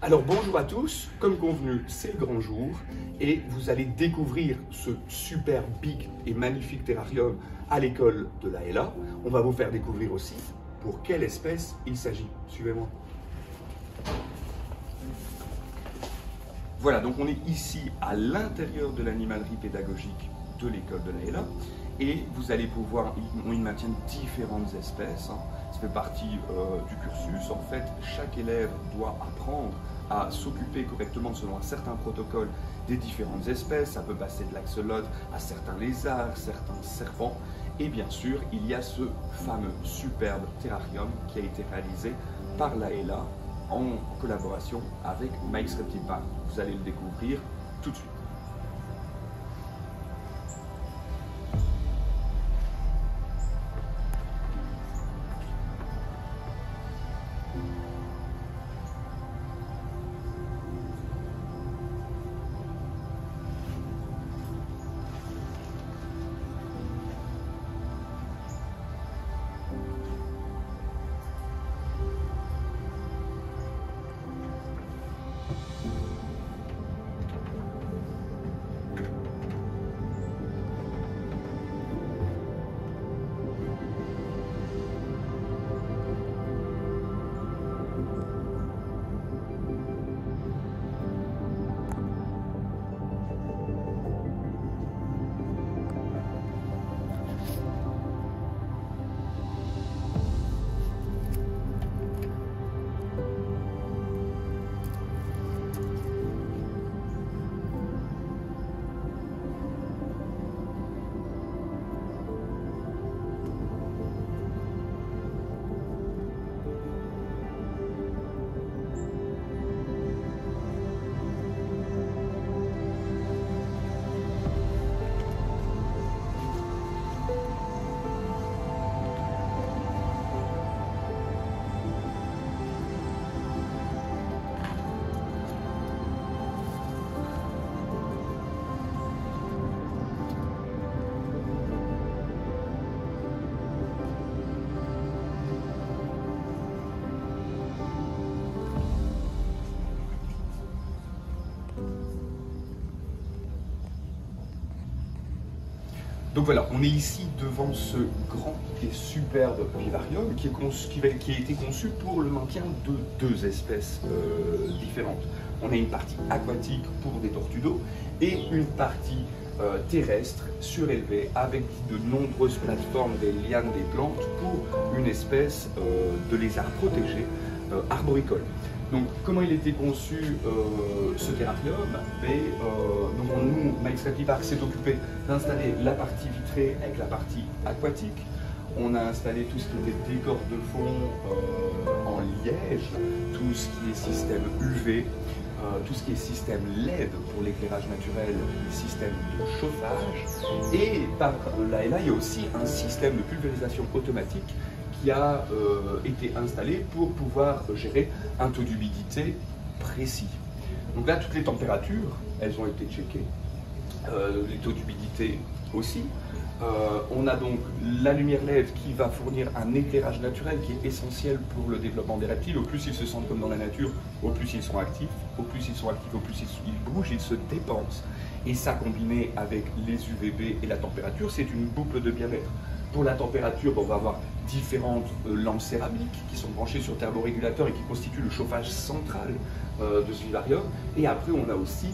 Alors bonjour à tous, comme convenu, c'est le grand jour et vous allez découvrir ce super big et magnifique terrarium à l'école de la LA. On va vous faire découvrir aussi pour quelle espèce il s'agit. Suivez-moi. Voilà, donc on est ici à l'intérieur de l'animalerie pédagogique de l'école de la LA et vous allez pouvoir, ils maintiennent différentes espèces. Ça fait partie du cursus. En fait, chaque élève doit apprendre à s'occuper correctement selon un certain protocole des différentes espèces. Ça peut passer de l'axolote à certains lézards, certains serpents. Et bien sûr, il y a ce fameux superbe terrarium qui a été réalisé par la LA en collaboration avec Mike's Reptile Park. Vous allez le découvrir tout de suite. Donc voilà, on est ici devant ce grand et superbe vivarium qui a été conçu pour le maintien de deux espèces différentes. On a une partie aquatique pour des tortues d'eau et une partie terrestre surélevée avec de nombreuses plateformes, des lianes, des plantes pour une espèce de lézard protégé arboricole. Donc, comment il était conçu ce terrarium? Nous, Mike's Reptile Park s'est occupé d'installer la partie vitrée avec la partie aquatique. On a installé tout ce qui était décor de fond en liège, tout ce qui est système UV, tout ce qui est système LED pour l'éclairage naturel, les systèmes de chauffage. Et par là, il y a aussi un système de pulvérisation automatique qui a été installé pour pouvoir gérer un taux d'humidité précis. Donc là, toutes les températures, elles ont été checkées, les taux d'humidité aussi. On a donc la lumière LED qui va fournir un éclairage naturel qui est essentiel pour le développement des reptiles. Au plus ils se sentent comme dans la nature, au plus ils sont actifs. Au plus ils sont actifs, au plus ils bougent, ils se dépensent. Et ça, combiné avec les UVB et la température, c'est une boucle de bien-être. Pour la température, on va avoir différentes lampes céramiques qui sont branchées sur thermorégulateur et qui constituent le chauffage central de ce vivarium. Et après, on a aussi,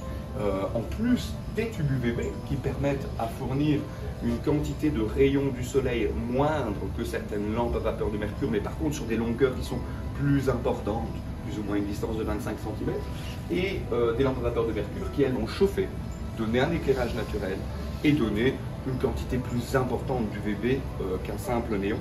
en plus, des tubes UVB qui permettent à fournir une quantité de rayons du soleil moindre que certaines lampes à vapeur de mercure, mais par contre sur des longueurs qui sont plus importantes, plus ou moins une distance de 25 cm, et des lampes à vapeur de mercure qui, elles, vont chauffer, donner un éclairage naturel et donner une quantité plus importante d'UVB qu'un simple néon.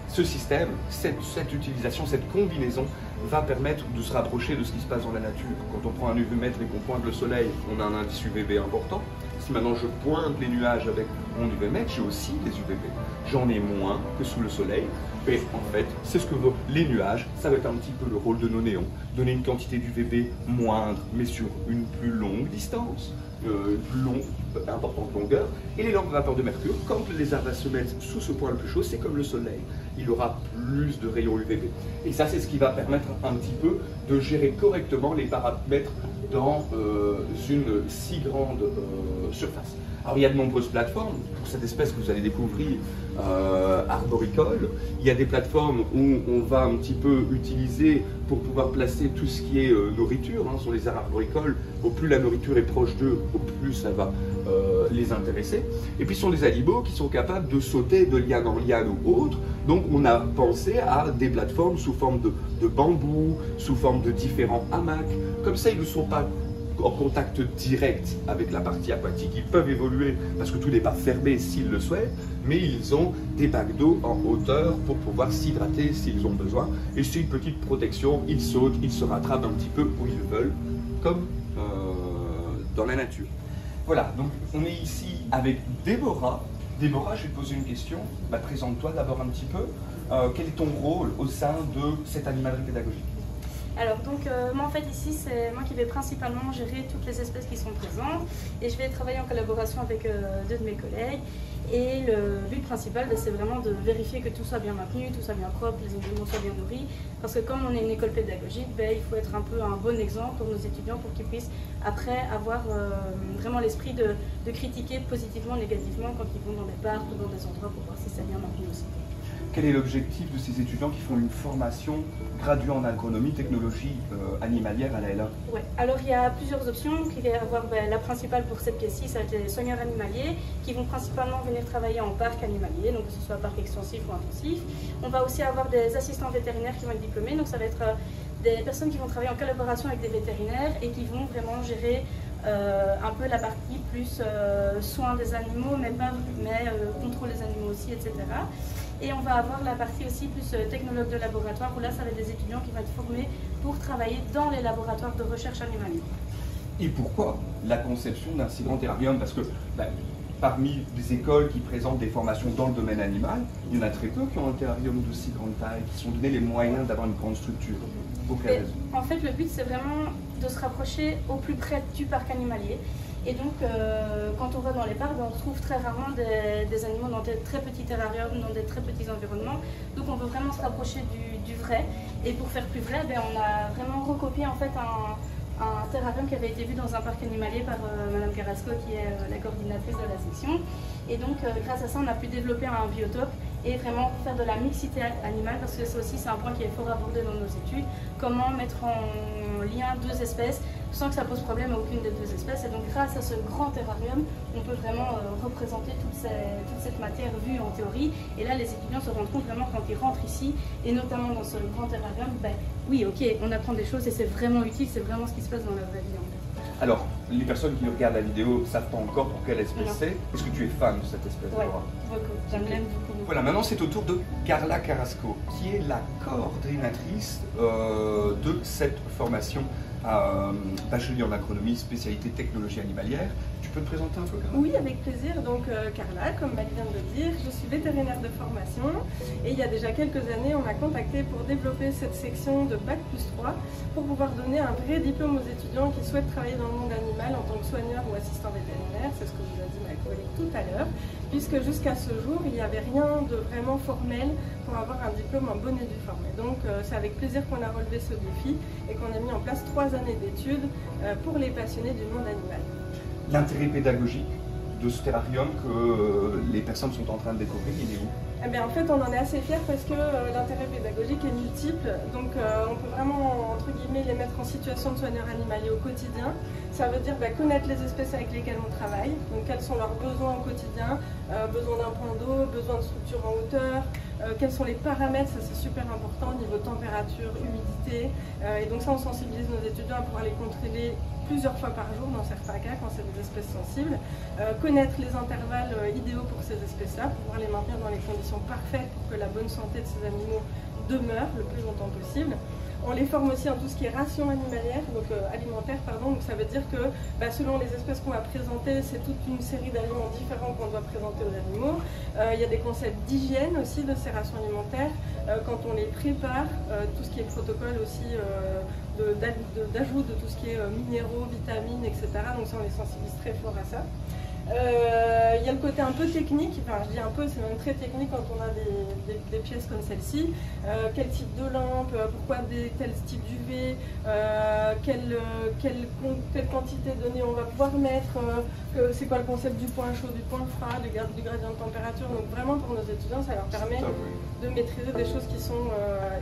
Ce système, cette utilisation, cette combinaison va permettre de se rapprocher de ce qui se passe dans la nature. Quand on prend un UV-mètre et qu'on pointe le soleil, on a un indice UVB important. Si maintenant je pointe les nuages avec mon UV-mètre, j'ai aussi des UVB. J'en ai moins que sous le soleil. Et en fait, c'est ce que veut les nuages. Ça va être un petit peu le rôle de nos néons. Donner une quantité d'UVB moindre, mais sur une plus longue distance. Plus long importante longueur. Et les lampes vapeur de mercure, quand le lézard va se mettre sous ce point le plus chaud, c'est comme le soleil. Il aura plus de rayons UVB. Et ça, c'est ce qui va permettre un petit peu de gérer correctement les paramètres dans une si grande surface. Alors il y a de nombreuses plateformes pour cette espèce que vous allez découvrir arboricole. Il y a des plateformes où on va un petit peu utiliser pour pouvoir placer tout ce qui est nourriture. Sur les aires arboricoles, au plus la nourriture est proche d'eux, au plus ça va les intéresser. Et puis ce sont des animaux qui sont capables de sauter de liane en liane ou autre. Donc on a pensé à des plateformes sous forme de bambou, sous forme de différents hamacs. Comme ça, ils ne sont pas en contact direct avec la partie aquatique. Ils peuvent évoluer parce que tout n'est pas fermé s'ils le souhaitent, mais ils ont des bacs d'eau en hauteur pour pouvoir s'hydrater s'ils ont besoin. Et c'est une petite protection, ils sautent, ils se rattrapent un petit peu où ils veulent, comme dans la nature. Voilà, donc on est ici avec Déborah. Déborah, je vais te poser une question. Présente-toi d'abord un petit peu. Quel est ton rôle au sein de cette animalerie pédagogique ? Alors donc moi en fait ici c'est moi qui vais principalement gérer toutes les espèces qui sont présentes et je vais travailler en collaboration avec deux de mes collègues et le but principal c'est vraiment de vérifier que tout soit bien maintenu, tout soit bien propre, les animaux soient bien nourris parce que comme on est une école pédagogique, il faut être un peu un bon exemple pour nos étudiants pour qu'ils puissent après avoir vraiment l'esprit de critiquer positivement, négativement quand ils vont dans des parcs ou dans des endroits pour voir si c'est bien maintenu aussi. Quel est l'objectif de ces étudiants qui font une formation graduée en agronomie, technologie animalière à la LA? Ouais. Alors il y a plusieurs options. Il va y avoir la principale pour cette pièce-ci, ça va être les soigneurs animaliers qui vont principalement venir travailler en parc animalier, donc que ce soit parc extensif ou intensif. On va aussi avoir des assistants vétérinaires qui vont être diplômés, donc ça va être des personnes qui vont travailler en collaboration avec des vétérinaires et qui vont vraiment gérer un peu la partie plus soins des animaux, mais contrôle des animaux aussi, etc. Et on va avoir la partie aussi plus technologue de laboratoire, où là, ça va être des étudiants qui vont être formés pour travailler dans les laboratoires de recherche animalière. Et pourquoi la conception d'un si grand terrarium? Parce que parmi les écoles qui présentent des formations dans le domaine animal, il y en a très peu qui ont un terrarium d'aussi grande taille, qui sont donnés les moyens d'avoir une grande structure. Pour quelle raison? En fait, le but, c'est vraiment de se rapprocher au plus près du parc animalier. Et donc, quand on va dans les parcs, on trouve très rarement des animaux dans des très petits terrariums, dans des très petits environnements. Donc, on veut vraiment se rapprocher du vrai. Et pour faire plus vrai, on a vraiment recopié en fait un terrarium qui avait été vu dans un parc animalier par Madame Carrasco, qui est la coordinatrice de la section. Et donc, grâce à ça, on a pu développer un biotope et vraiment faire de la mixité animale, parce que ça aussi, c'est un point qui est fort abordé dans nos études. Comment mettre en lien deux espèces sans que ça pose problème à aucune des deux espèces. Et donc, grâce à ce grand terrarium, on peut vraiment représenter toute cette matière vue en théorie. Et là, les étudiants se rendent compte vraiment quand ils rentrent ici, et notamment dans ce grand terrarium, oui, ok, on apprend des choses et c'est vraiment utile, c'est vraiment ce qui se passe dans la vraie vie en fait. Alors, les personnes qui regardent la vidéo ne savent pas encore pour quelle espèce c'est. Est-ce que tu es fan de cette espèce? Oui, beaucoup. J'aime beaucoup. Voilà, maintenant c'est au tour de Carla Carrasco, qui est la coordinatrice de cette formation à bachelier en agronomie, spécialité technologie animalière. Tu peux te présenter un peu, Carla? Oui, avec plaisir. Donc Carla, comme Marie vient de le dire, je suis vétérinaire de formation et il y a déjà quelques années, on m'a contacté pour développer cette section de Bac+3 pour pouvoir donner un vrai diplôme aux étudiants qui souhaitent travailler dans le monde animal en tant que soigneur ou assistant vétérinaire, c'est ce que vous a dit ma collègue tout à l'heure, puisque jusqu'à ce jour, il n'y avait rien de vraiment formel pour avoir un diplôme en bonne et due forme. Donc c'est avec plaisir qu'on a relevé ce défi et qu'on a mis en place 3 années d'études pour les passionnés du monde animal. L'intérêt pédagogique de ce terrarium que les personnes sont en train de découvrir, il est où? Eh bien, en fait, on en est assez fiers parce que l'intérêt pédagogique est multiple. Donc, on peut vraiment, entre guillemets, les mettre en situation de soigneur animalier au quotidien. Ça veut dire connaître les espèces avec lesquelles on travaille. Donc, quels sont leurs besoins au quotidien, besoin d'un point d'eau, besoin de structure en hauteur, quels sont les paramètres, ça c'est super important, niveau température, humidité. Et donc ça, on sensibilise nos étudiants à pouvoir les contrôler plusieurs fois par jour dans certains cas quand c'est des espèces sensibles, connaître les intervalles idéaux pour ces espèces-là, pour pouvoir les maintenir dans les conditions parfaites pour que la bonne santé de ces animaux demeure le plus longtemps possible. On les forme aussi en tout ce qui est ration animalière, donc alimentaire, pardon. Donc ça veut dire que selon les espèces qu'on va présenter, c'est toute une série d'aliments différents qu'on doit présenter aux animaux. Il y a des concepts d'hygiène aussi de ces rations alimentaires. Quand on les prépare, tout ce qui est protocole aussi d'ajout de tout ce qui est minéraux, vitamines, etc. Donc ça, on les sensibilise très fort à ça. Il y a le côté un peu technique, enfin je dis un peu, c'est même très technique quand on a des pièces comme celle-ci. Quel type de lampe, pourquoi tel type d'UV, quelle quantité de données on va pouvoir mettre, c'est quoi le concept du point chaud, du point froid, du gradient de température. Donc vraiment pour nos étudiants, ça leur permet de maîtriser des choses qui sont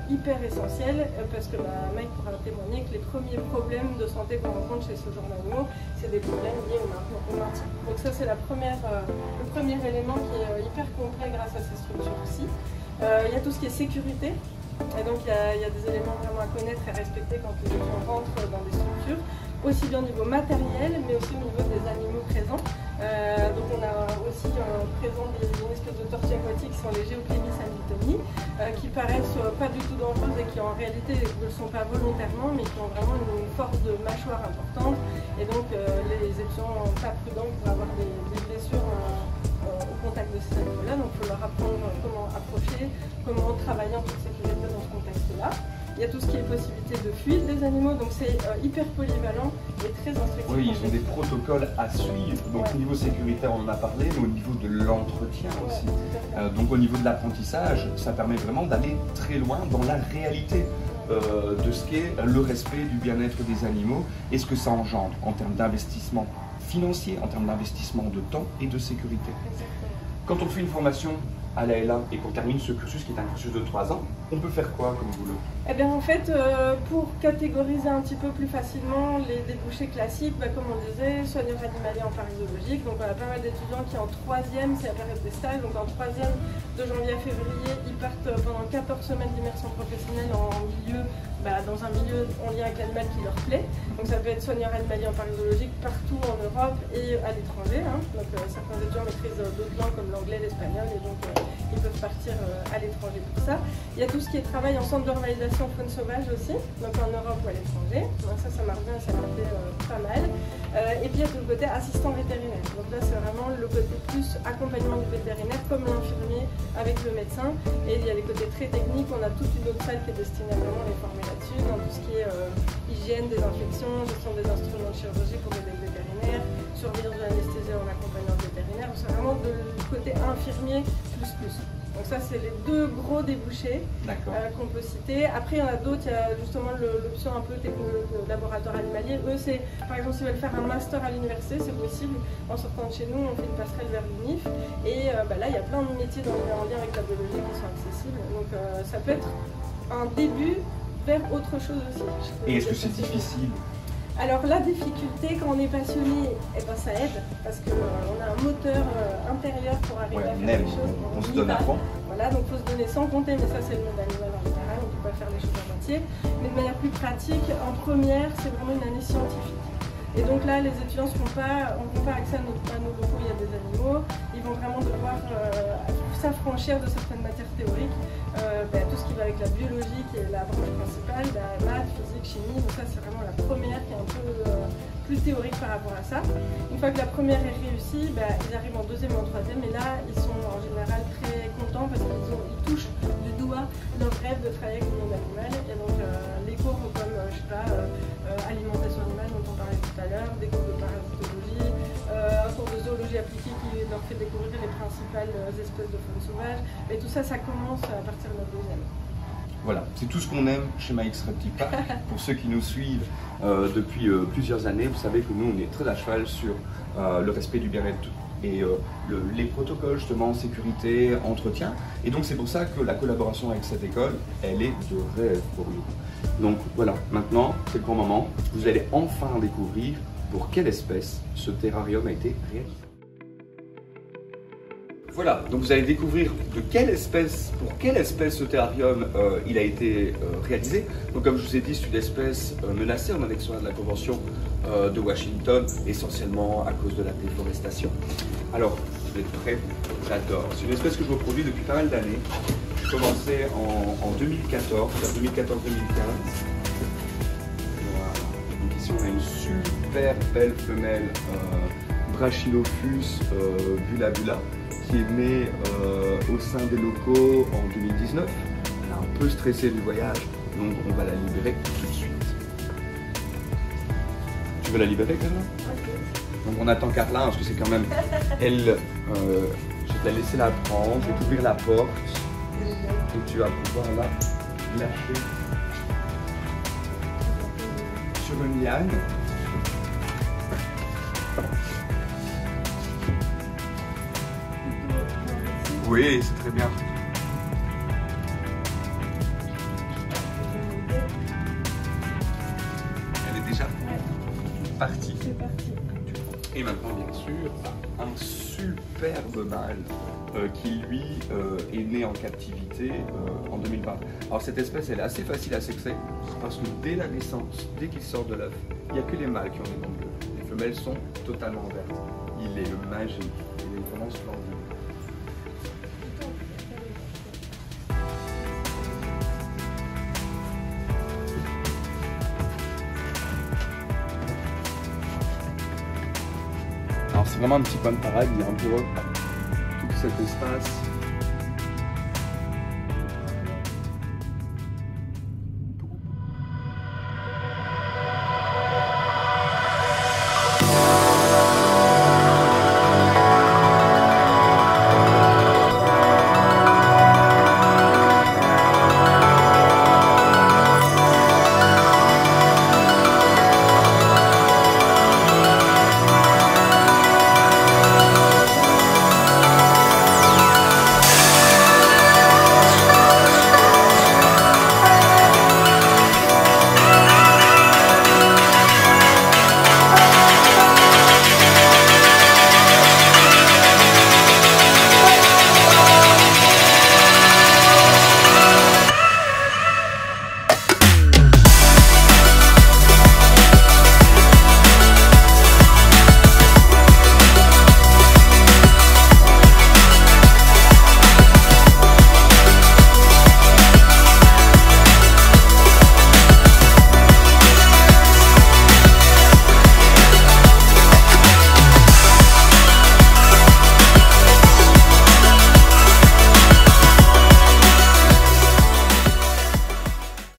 hyper essentielles, parce que Mike pourra témoigner que les premiers problèmes de santé qu'on rencontre chez ce genre d'animaux, c'est des problèmes liés au maintien. Donc ça c'est le premier élément qui est hyper complet grâce à ces structures-ci. Il y a tout ce qui est sécurité, et donc il y a des éléments vraiment à connaître et respecter quand les étudiants rentrent dans des structures, aussi bien au niveau matériel, mais aussi au niveau des animaux présents. Donc on a aussi présent une espèce de tortues aquatiques qui sont les Geoclinis hamiltoni, qui paraissent pas du tout dangereuses et qui en réalité ne le sont pas volontairement, mais qui ont vraiment une force de mâchoire importante. Et donc les étudiants pas prudents pour avoir des blessures au contact de ces animaux-là. Donc il faut leur apprendre comment approcher, comment travailler en toute sécurité dans ce contexte-là. Il y a tout ce qui est possibilité de fuite des animaux, donc c'est hyper polyvalent et très instructif. Oui, ils ont des protocoles à suivre. Donc au niveau sécuritaire, on en a parlé, mais au niveau de l'entretien aussi. Donc au niveau de l'apprentissage, ça permet vraiment d'aller très loin dans la réalité de ce qu'est le respect du bien-être des animaux et ce que ça engendre en termes d'investissement financier, en termes d'investissement de temps et de sécurité. Quand on fait une formation à la LA et qu'on termine ce cursus qui est un cursus de 3 ans, on peut faire quoi comme boulot? Eh bien en fait, pour catégoriser un petit peu plus facilement les débouchés classiques, comme on disait, soigneur animalier en parc zoologique. Donc on a pas mal d'étudiants qui en 3e, c'est la période des stages, donc en 3e de janvier à février, ils partent pendant 14 semaines d'immersion professionnelle dans un milieu en lien avec l'animal qui leur plaît. Donc ça peut être soigneur animalier en parc zoologique partout en Europe et à l'étranger. Donc certains étudiants maîtrisent d'autres langues comme l'anglais, l'espagnol, et donc ils peuvent partir à l'étranger pour ça. Il y a tout ce qui est travail en centre de revalidation faune sauvage aussi, donc en Europe ou à l'étranger. Donc ça marche bien, ça m'a fait pas mal. Et puis il y a tout le côté assistant vétérinaire. Donc là c'est vraiment le côté plus accompagnement du vétérinaire comme l'infirmier avec le médecin. Et il y a les côtés très techniques, on a toute une autre salle qui est destinée à vraiment les former là-dessus, dans tout ce qui est hygiène, désinfection, gestion des instruments de chirurgie pour aider le vétérinaire, surveillance de l'anesthésie en accompagnant le vétérinaire. C'est vraiment du côté infirmier plus. Donc ça c'est les deux gros débouchés qu'on peut citer. Après il y en a d'autres, il y a justement l'option un peu technologue de laboratoire animalier. Eux c'est, par exemple s'ils veulent faire un master à l'université, c'est possible. En sortant de chez nous, on fait une passerelle vers l'UNIF. Et là il y a plein de métiers en lien avec la biologie qui sont accessibles. Donc ça peut être un début vers autre chose aussi. Et est-ce que c'est difficile? Alors la difficulté, quand on est passionné, ça aide parce qu'on a un moteur intérieur pour arriver à faire les choses. On se donne à fond. Voilà, donc il faut se donner sans compter, mais ça c'est le monde animal en général, on ne peut pas faire les choses à moitié. Mais de manière plus pratique, en première, c'est vraiment une année scientifique. Et donc là, les étudiants n'auront pas accès à nos locaux, il y a des animaux. Ils vont vraiment devoir s'affranchir de certaines matières théoriques. Tout ce qui va avec la biologie, qui est la branche principale, maths, physique, chimie. Donc ça, c'est vraiment la première qui est un peu plus théorique par rapport à ça. Une fois que la première est réussie, ils arrivent en 2e ou en 3e. Et là, ils sont en général très contents parce qu'ils touchent du doigt leur rêve de travailler avec le monde animal. Et donc, les cours comme, alimentation animale dont on parlait tout à l'heure, des cours de parasitologie, un cours de zoologie appliquée qui leur fait découvrir les principales espèces de faune sauvage. Et tout ça, ça commence à partir de la 2e. Voilà, c'est tout ce qu'on aime chez Mike's Reptile Park. Pour ceux qui nous suivent depuis plusieurs années, vous savez que nous, on est très à cheval sur le respect du bien-être et les protocoles justement, sécurité, entretien. Et donc c'est pour ça que la collaboration avec cette école, elle est de rêve pour nous. Donc voilà, maintenant, c'est le grand moment. Vous allez enfin découvrir pour quelle espèce ce terrarium a été réalisé. Voilà, donc vous allez découvrir pour quelle espèce ce terrarium il a été réalisé. Donc comme je vous ai dit, c'est une espèce menacée en annexion à la Convention de Washington, essentiellement à cause de la déforestation. Alors, vous êtes prêts? J'adore. C'est une espèce que je reproduis depuis pas mal d'années. J'ai commencé en 2014, vers 2014-2015. Voilà. Donc ici on a une super belle femelle Brachylophus bula bula, qui est née au sein des locaux en 2019. Elle est un peu stressée du voyage, donc on va la libérer tout de suite. Tu veux la libérer, Carla? Ok. Donc on attend Carla, parce que c'est quand même elle. Je vais te la laisser la prendre, je vais t'ouvrir la porte et tu vas pouvoir la lâcher sur une liane. Oui, c'est très bien. Elle est déjà partie. C'est parti. Et maintenant, bien sûr, un superbe mâle qui, lui, est né en captivité en 2020. Alors, cette espèce, elle est assez facile à sexer parce que dès la naissance, dès qu'il sort de l'œuf, il n'y a que les mâles qui ont des dents bleues. Les femelles sont totalement vertes. Il est magique. Il est vraiment splendide. Alors c'est vraiment un petit point de parade, il entoure tout cet espace